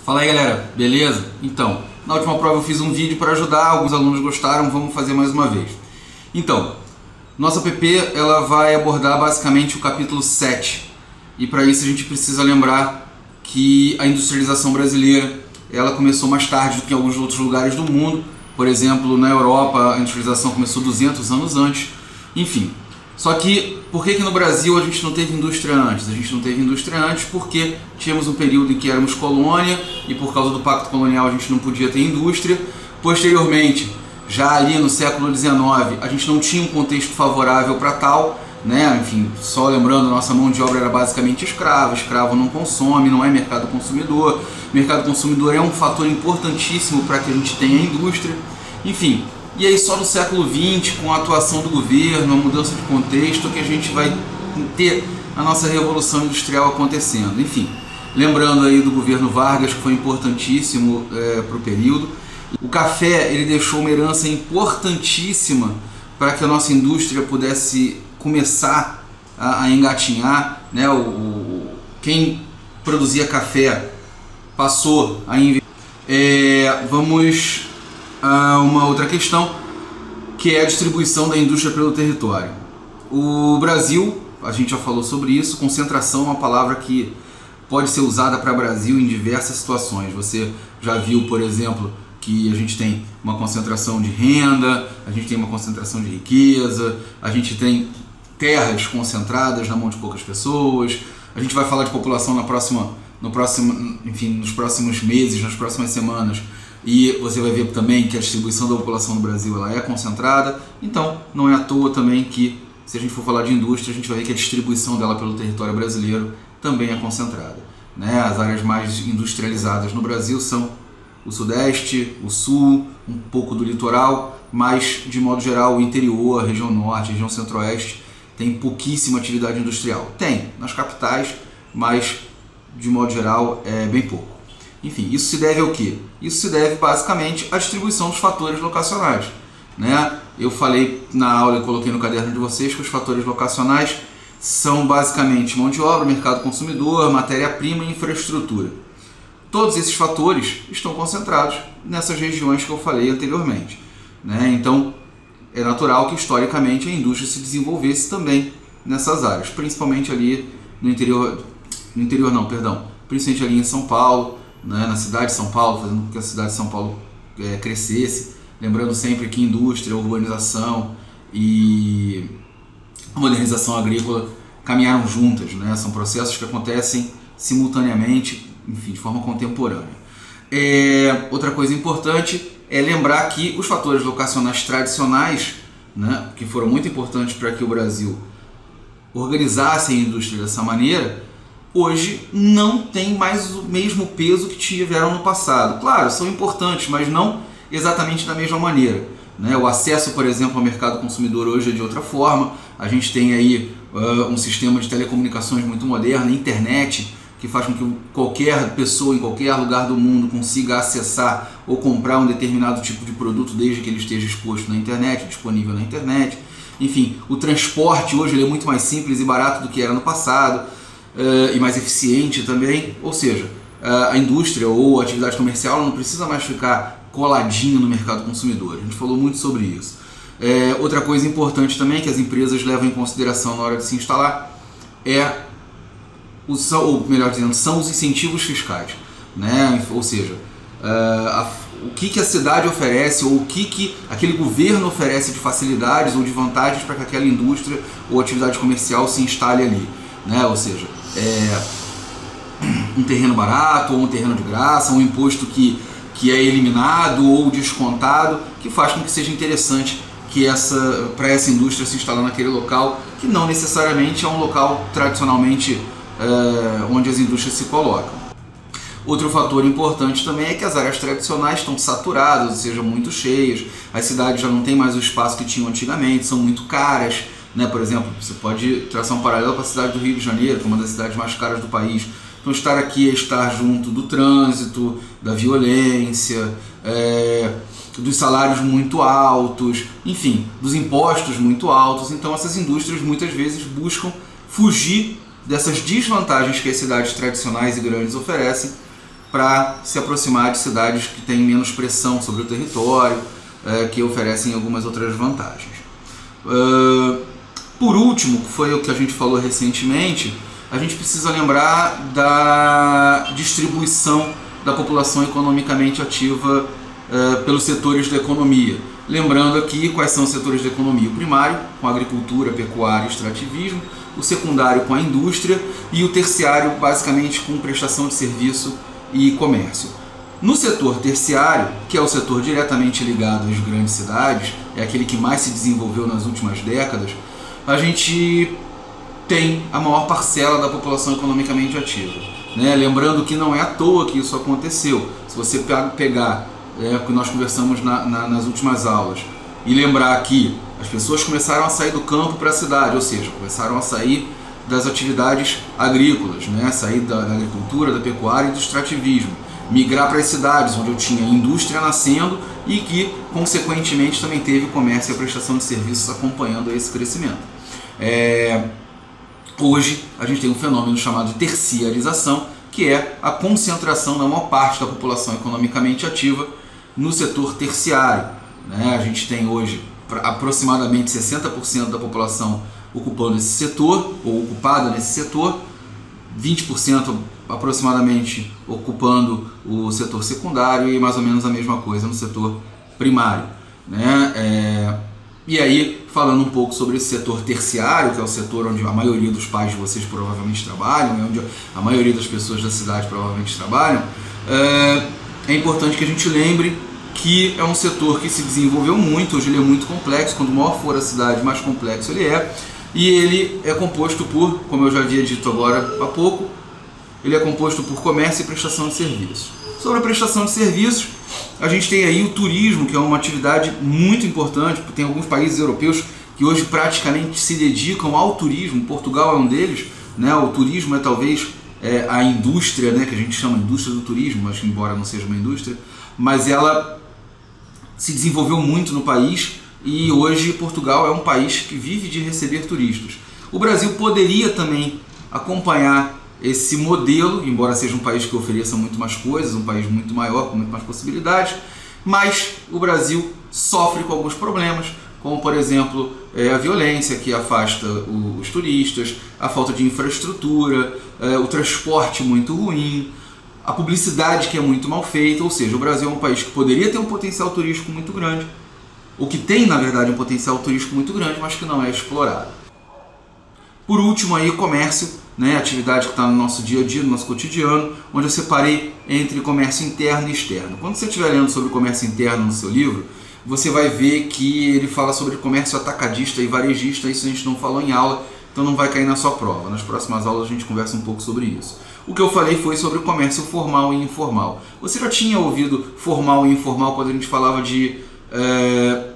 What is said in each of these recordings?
Fala aí galera, beleza? Então, na última prova eu fiz um vídeo para ajudar, alguns alunos gostaram, vamos fazer mais uma vez. Então, nossa PP ela vai abordar basicamente o capítulo 7 e para isso a gente precisa lembrar que a industrialização brasileira ela começou mais tarde do que em alguns outros lugares do mundo. Por exemplo, na Europa a industrialização começou 200 anos antes, enfim. Só que, por que no Brasil a gente não teve indústria antes? A gente não teve indústria antes porque tínhamos um período em que éramos colônia e por causa do pacto colonial a gente não podia ter indústria. Posteriormente, já ali no século XIX, a gente não tinha um contexto favorável para tal, né? Enfim, só lembrando, nossa mão de obra era basicamente escrava, escravo não consome, não é mercado consumidor. Mercado consumidor é um fator importantíssimo para que a gente tenha indústria, enfim. E aí só no século XX, com a atuação do governo, a mudança de contexto, que a gente vai ter a nossa revolução industrial acontecendo. Enfim, lembrando aí do governo Vargas, que foi importantíssimo para o período. O café ele deixou uma herança importantíssima para que a nossa indústria pudesse começar a engatinhar, né? Quem produzia café passou a investir. Vamos a uma outra questão, que é a distribuição da indústria pelo território. O Brasil, a gente já falou sobre isso, concentração é uma palavra que pode ser usada para Brasil em diversas situações. Você já viu, por exemplo, que a gente tem uma concentração de renda, a gente tem uma concentração de riqueza, a gente tem terras concentradas na mão de poucas pessoas. A gente vai falar de população nos próximos meses, nas próximas semanas. E você vai ver também que a distribuição da população no Brasil ela é concentrada, então não é à toa também que, se a gente for falar de indústria, a gente vai ver que a distribuição dela pelo território brasileiro também é concentrada, né? As áreas mais industrializadas no Brasil são o Sudeste, o Sul, um pouco do litoral, mas de modo geral o interior, a região Norte, a região Centro-Oeste tem pouquíssima atividade industrial. Tem nas capitais, mas de modo geral é bem pouco. Enfim, isso se deve ao quê? Isso se deve basicamente à distribuição dos fatores locacionais, né? Eu falei na aula e coloquei no caderno de vocês que os fatores locacionais são basicamente mão de obra, mercado consumidor, matéria-prima e infraestrutura. Todos esses fatores estão concentrados nessas regiões que eu falei anteriormente, né? Então é natural que historicamente a indústria se desenvolvesse também nessas áreas, principalmente ali principalmente ali em São Paulo, né, na cidade de São Paulo, fazendo com que a cidade de São Paulo crescesse, lembrando sempre que indústria, urbanização e modernização agrícola caminharam juntas, né? São processos que acontecem simultaneamente, enfim, de forma contemporânea. Outra coisa importante é lembrar que os fatores locacionais tradicionais, né, que foram muito importantes para que o Brasil organizasse a indústria dessa maneira, hoje não tem mais o mesmo peso que tiveram no passado. Claro, são importantes, mas não exatamente da mesma maneira, né? O acesso, por exemplo, ao mercado consumidor hoje é de outra forma. A gente tem aí um sistema de telecomunicações muito moderno, a internet, que faz com que qualquer pessoa em qualquer lugar do mundo consiga acessar ou comprar um determinado tipo de produto desde que ele esteja exposto na internet, disponível na internet. Enfim, o transporte hoje ele é muito mais simples e barato do que era no passado. E mais eficiente também, ou seja, a indústria ou a atividade comercial não precisa mais ficar coladinho no mercado consumidor. A gente falou muito sobre isso. Outra coisa importante também que as empresas levam em consideração na hora de se instalar são os incentivos fiscais, né? Ou seja, o que a cidade oferece ou o que aquele governo oferece de facilidades ou de vantagens para que aquela indústria ou atividade comercial se instale ali, né? Ou seja, um terreno barato ou um terreno de graça, um imposto que é eliminado ou descontado, que faz com que seja interessante que para essa indústria se instalar naquele local, que não necessariamente é um local tradicionalmente onde as indústrias se colocam. Outro fator importante também é que as áreas tradicionais estão saturadas, ou seja, muito cheias, as cidades já não têm mais o espaço que tinham antigamente, são muito caras, né? Por exemplo, você pode traçar um paralelo com a cidade do Rio de Janeiro, que é uma das cidades mais caras do país. Então estar aqui é estar junto do trânsito, da violência, dos salários muito altos, enfim, dos impostos muito altos. Então essas indústrias muitas vezes buscam fugir dessas desvantagens que as cidades tradicionais e grandes oferecem para se aproximar de cidades que têm menos pressão sobre o território, que oferecem algumas outras vantagens. Por último, que foi o que a gente falou recentemente, a gente precisa lembrar da distribuição da população economicamente ativa pelos setores da economia. Lembrando aqui quais são os setores da economia: o primário, com a agricultura, pecuária e extrativismo; o secundário, com a indústria; e o terciário, basicamente, com prestação de serviço e comércio. No setor terciário, que é o setor diretamente ligado às grandes cidades, é aquele que mais se desenvolveu nas últimas décadas, a gente tem a maior parcela da população economicamente ativa, né? Lembrando que não é à toa que isso aconteceu. Se você pegar o que nós conversamos nas últimas aulas e lembrar que as pessoas começaram a sair do campo para a cidade, ou seja, começaram a sair das atividades agrícolas, né? Sair da agricultura, da pecuária e do extrativismo, migrar para as cidades, onde eu tinha indústria nascendo e que, consequentemente, também teve o comércio e a prestação de serviços acompanhando esse crescimento. Hoje, a gente tem um fenômeno chamado de terciarização, que é a concentração da maior parte da população economicamente ativa no setor terciário, né? A gente tem hoje aproximadamente 60% da população ocupando esse setor, ou ocupada nesse setor, 20% aproximadamente ocupando o setor secundário e mais ou menos a mesma coisa no setor primário, né? E aí, falando um pouco sobre esse setor terciário, que é o setor onde a maioria dos pais de vocês provavelmente trabalham, né? Onde a maioria das pessoas da cidade provavelmente trabalham, é importante que a gente lembre que é um setor que se desenvolveu muito. Hoje ele é muito complexo. Quanto maior for a cidade, mais complexo ele é. E ele é composto por, como eu já havia dito agora há pouco, ele é composto por comércio e prestação de serviços. Sobre a prestação de serviços, a gente tem aí o turismo, que é uma atividade muito importante. Tem alguns países europeus que hoje praticamente se dedicam ao turismo. Portugal é um deles, né? O turismo é talvez a indústria, né, que a gente chama de indústria do turismo, mas embora não seja uma indústria, mas ela se desenvolveu muito no país e hoje Portugal é um país que vive de receber turistas. O Brasil poderia também acompanhar esse modelo, embora seja um país que ofereça muito mais coisas, um país muito maior, com muito mais possibilidades, mas o Brasil sofre com alguns problemas, como por exemplo a violência que afasta os turistas, a falta de infraestrutura, o transporte muito ruim, a publicidade que é muito mal feita. Ou seja, o Brasil é um país que poderia ter um potencial turístico muito grande, ou que tem na verdade um potencial turístico muito grande, mas que não é explorado. Por último aí o comércio, né, atividade que está no nosso dia a dia, no nosso cotidiano, onde eu separei entre comércio interno e externo. Quando você estiver lendo sobre comércio interno no seu livro, você vai ver que ele fala sobre comércio atacadista e varejista. Isso a gente não falou em aula, então não vai cair na sua prova. Nas próximas aulas a gente conversa um pouco sobre isso. O que eu falei foi sobre o comércio formal e informal. Você já tinha ouvido formal e informal quando a gente falava de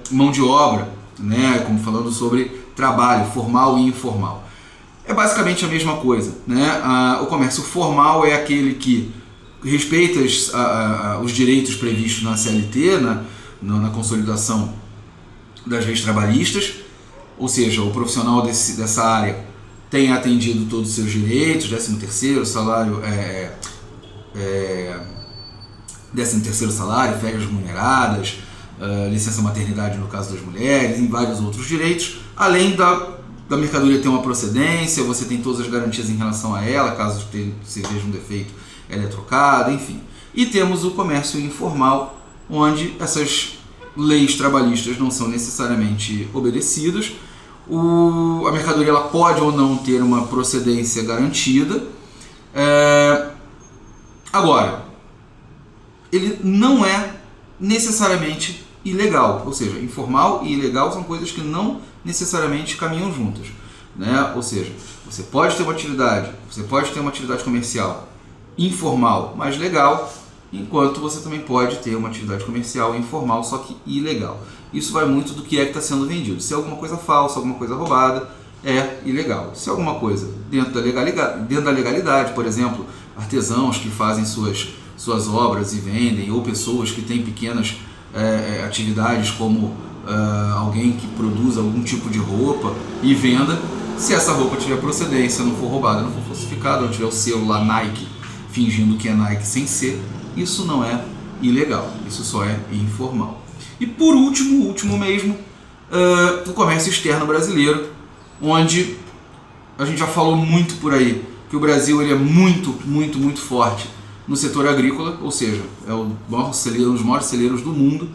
mão de obra, né, como falando sobre trabalho, formal e informal. É basicamente a mesma coisa, né? O comércio formal é aquele que respeita os direitos previstos na CLT, na consolidação das leis trabalhistas, ou seja, o profissional dessa área tem atendido todos os seus direitos, 13º salário, 13º salário, férias remuneradas, licença maternidade no caso das mulheres, e vários outros direitos, além da mercadoria ter uma procedência, você tem todas as garantias em relação a ela, caso você veja um defeito, ela é trocada, enfim. E temos o comércio informal, onde essas leis trabalhistas não são necessariamente obedecidas. A mercadoria ela pode ou não ter uma procedência garantida. Agora, ele não é necessariamente ilegal, ou seja, informal e ilegal são coisas que não necessariamente caminham juntas, né? Ou seja, você pode ter uma atividade comercial informal, mas legal, enquanto você também pode ter uma atividade comercial informal, só que ilegal. Isso vai muito do que está sendo vendido. Se é alguma coisa falsa, alguma coisa roubada, é ilegal. Se é alguma coisa dentro da legalidade, por exemplo, artesãos que fazem suas obras e vendem, ou pessoas que têm pequenas atividades como alguém que produz algum tipo de roupa e venda, se essa roupa tiver procedência, não for roubada, não for falsificada, não tiver o selo lá Nike fingindo que é Nike sem ser, isso não é ilegal, isso só é informal. E por último, o comércio externo brasileiro, onde a gente já falou muito por aí que o Brasil ele é muito forte no setor agrícola, ou seja, é o maior celeiro, um dos maiores celeiros do mundo.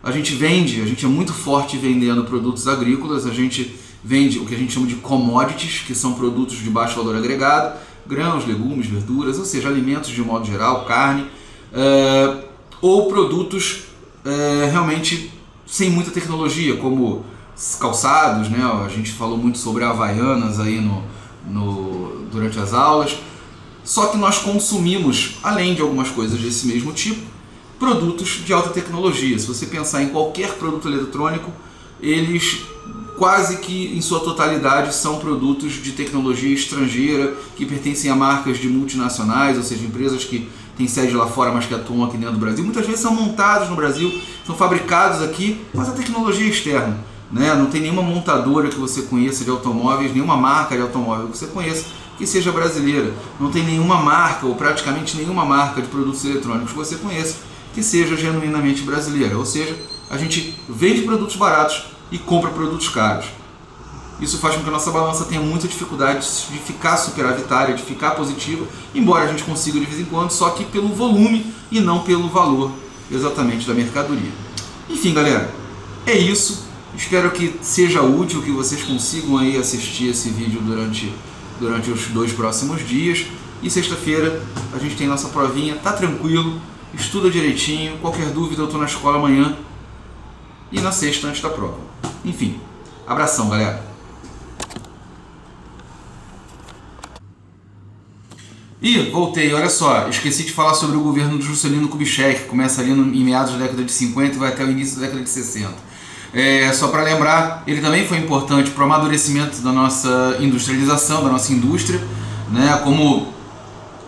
A gente é muito forte vendendo produtos agrícolas, a gente vende o que a gente chama de commodities, que são produtos de baixo valor agregado, grãos, legumes, verduras, ou seja, alimentos de modo geral, carne, ou produtos realmente sem muita tecnologia, como calçados, né? A gente falou muito sobre Havaianas aí durante as aulas. Só que nós consumimos, além de algumas coisas desse mesmo tipo, produtos de alta tecnologia. Se você pensar em qualquer produto eletrônico, eles quase que em sua totalidade são produtos de tecnologia estrangeira, que pertencem a marcas de multinacionais, ou seja, empresas que têm sede lá fora, mas que atuam aqui dentro do Brasil. Muitas vezes são montados no Brasil, são fabricados aqui, mas a tecnologia é externa, né? Não tem nenhuma montadora que você conheça de automóveis, nenhuma marca de automóvel que você conheça que seja brasileira. Não tem nenhuma marca, ou praticamente nenhuma marca de produtos eletrônicos que você conheça que seja genuinamente brasileira. Ou seja, a gente vende produtos baratos e compra produtos caros. Isso faz com que a nossa balança tenha muita dificuldade de ficar superavitária, de ficar positiva, embora a gente consiga de vez em quando, só que pelo volume e não pelo valor exatamente da mercadoria. Enfim, galera, é isso. Espero que seja útil, que vocês consigam aí assistir esse vídeo durante os 2 próximos dias. E sexta-feira a gente tem nossa provinha, tá tranquilo, estuda direitinho, qualquer dúvida eu tô na escola amanhã e na sexta antes da prova. Enfim, abração, galera. E voltei, olha só, esqueci de falar sobre o governo do Juscelino Kubitschek, que começa ali em meados da década de 50 e vai até o início da década de 60. Só para lembrar, ele também foi importante para o amadurecimento da nossa industrialização, da nossa indústria, né? Como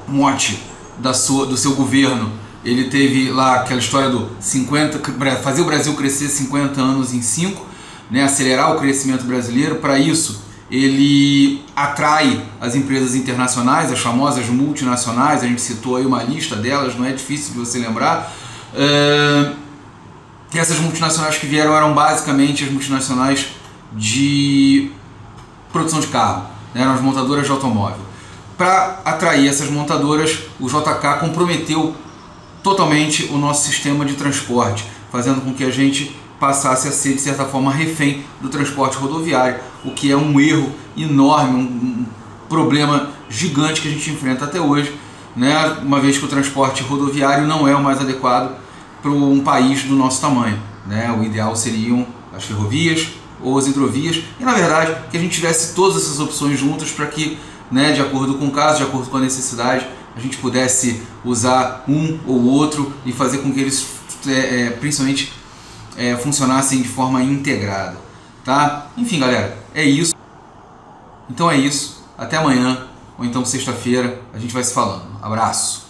mote do seu governo, ele teve lá aquela história do fazer o Brasil crescer 50 anos em 5, né? Acelerar o crescimento brasileiro. Para isso, ele atrai as empresas internacionais, as famosas multinacionais, a gente citou aí uma lista delas, não é difícil de você lembrar. Essas multinacionais que vieram eram basicamente as multinacionais de produção de carro, né? Eram as montadoras de automóvel. Para atrair essas montadoras, o JK comprometeu totalmente o nosso sistema de transporte, fazendo com que a gente passasse a ser, de certa forma, refém do transporte rodoviário, o que é um erro enorme, um problema gigante que a gente enfrenta até hoje, né? Uma vez que o transporte rodoviário não é o mais adequado para um país do nosso tamanho, né? O ideal seriam as ferrovias ou as hidrovias, e na verdade que a gente tivesse todas essas opções juntas para que, né, de acordo com o caso, de acordo com a necessidade, a gente pudesse usar um ou outro e fazer com que eles principalmente funcionassem de forma integrada, tá? Enfim, galera, é isso. Então é isso, até amanhã ou então sexta-feira a gente vai se falando. Abraço!